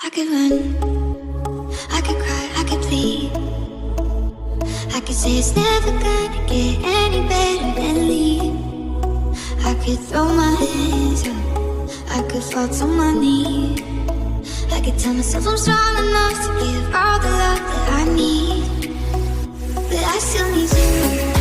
I could run, I could cry, I could plead. I could say it's never gonna get any better and leave. I could throw my hands up, I could fall to my knees. I could tell myself I'm strong enough to give all the love that I need. But I still need you.